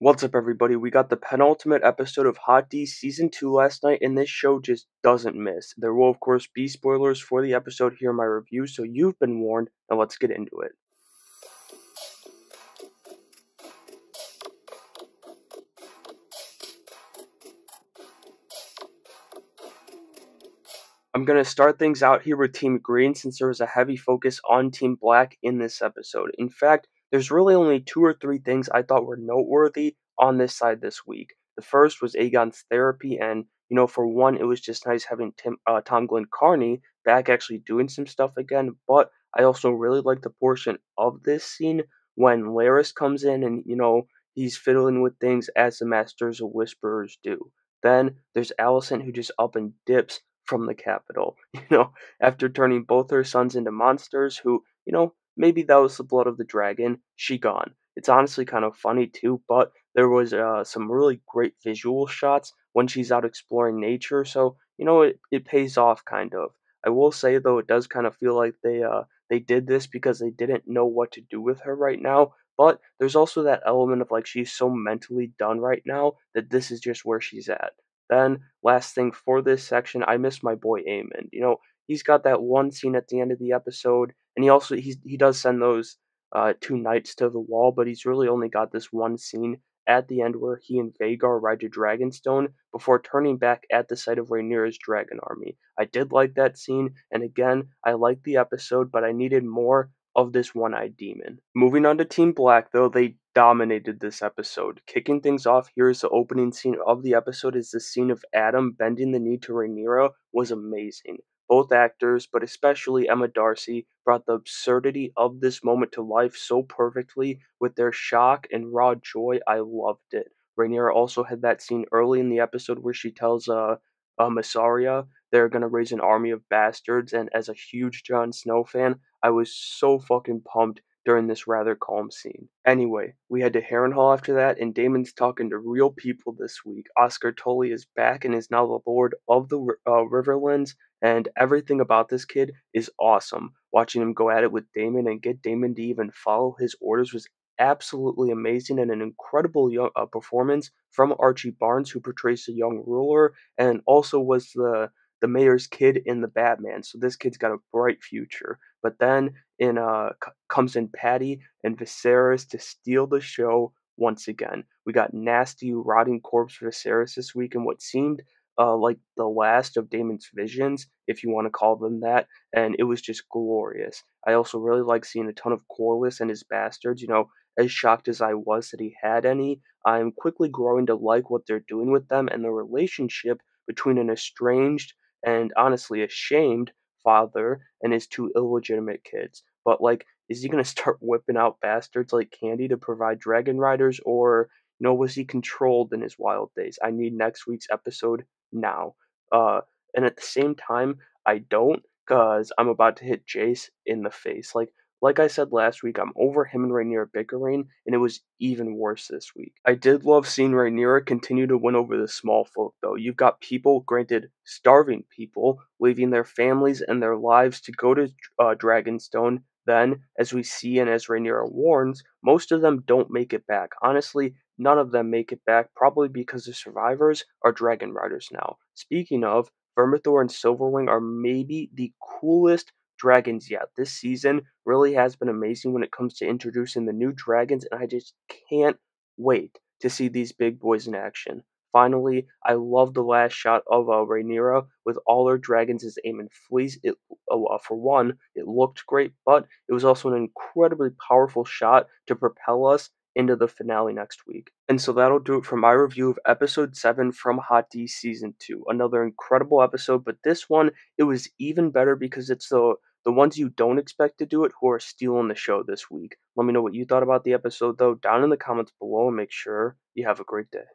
What's up, everybody? We got the penultimate episode of Hot D Season 2 last night, and this show just doesn't miss. There will, of course, be spoilers for the episode here in my review, so you've been warned. Now let's get into it. I'm going to start things out here with Team Green since there was a heavy focus on Team Black in this episode. In fact, there's really only two or three things I thought were noteworthy on this side this week. The first was Aegon's therapy, and for one, it was just nice having Tom Glencarney back actually doing some stuff again. But I also really like the portion of this scene when Larys comes in and he's fiddling with things as the Masters of Whisperers do. Then there's Alicent who just up and dips from the capital, after turning both her sons into monsters who, maybe that was the blood of the dragon, she gone. It's honestly kind of funny too, but there was some really great visual shots when she's out exploring nature, so, it pays off kind of. I will say though, it does kind of feel like they did this because they didn't know what to do with her right now, but there's also that element of like she's so mentally done right now that this is just where she's at. Then, last thing for this section, I miss my boy Aemond. He's got that one scene at the end of the episode, and he does send those two knights to the wall, but he's really only got this one scene at the end where he and Vhagar ride to Dragonstone before turning back at the site of Rhaenyra's dragon army. I did like that scene, and again, I liked the episode, but I needed more of this one-eyed demon. Moving on to Team Black, though, they dominated this episode. Kicking things off, here is the opening scene of the episode is the scene of Adam bending the knee to Rhaenyra was amazing. Both actors, but especially Emma Darcy, brought the absurdity of this moment to life so perfectly with their shock and raw joy. I loved it. Rhaenyra also had that scene early in the episode where she tells Mysaria they're gonna raise an army of bastards, and as a huge Jon Snow fan, I was so fucking pumped during this rather calm scene. Anyway, we head to Harrenhal after that, and Daemon's talking to real people this week. Oscar Tully is back and is now the Lord of the Riverlands, and everything about this kid is awesome. Watching him go at it with Daemon and get Daemon to even follow his orders was absolutely amazing and an incredible performance from Archie Barnes, who portrays the young ruler and also was the mayor's kid in the Batman. So this kid's got a bright future. But then comes in Patty and Viserys to steal the show once again. We got nasty, rotting corpse Viserys this week in what seemed like the last of Daemon's visions, if you want to call them that, and it was just glorious. I also really like seeing a ton of Corlys and his bastards. As shocked as I was that he had any, I'm quickly growing to like what they're doing with them and the relationship between an estranged and honestly ashamed father and his two illegitimate kids. But like, is he gonna start whipping out bastards like candy to provide dragon riders, or was he controlled in his wild days? I need next week's episode now. Uh, and at the same time, I don't, cause I'm about to hit Jace in the face. Like I said last week, I'm over him and Rhaenyra bickering, and it was even worse this week. I did love seeing Rhaenyra continue to win over the small folk, though. You've got people, granted starving people, leaving their families and their lives to go to Dragonstone. Then, as we see and as Rhaenyra warns, most of them don't make it back. Honestly, none of them make it back, probably because the survivors are dragon riders now. Speaking of, Vermithor and Silverwing are maybe the coolest dragons yet. This season really has been amazing when it comes to introducing the new dragons, and I just can't wait to see these big boys in action. Finally, I love the last shot of Rhaenyra with all her dragons as Aemon flees. For one, it looked great, but it was also an incredibly powerful shot to propel us into the finale next week. And so that'll do it for my review of episode 7 from Hot D season 2. Another incredible episode, but this one, it was even better because it's the ones you don't expect to do it who are stealing the show this week. Let me know what you thought about the episode though down in the comments below, and make sure you have a great day.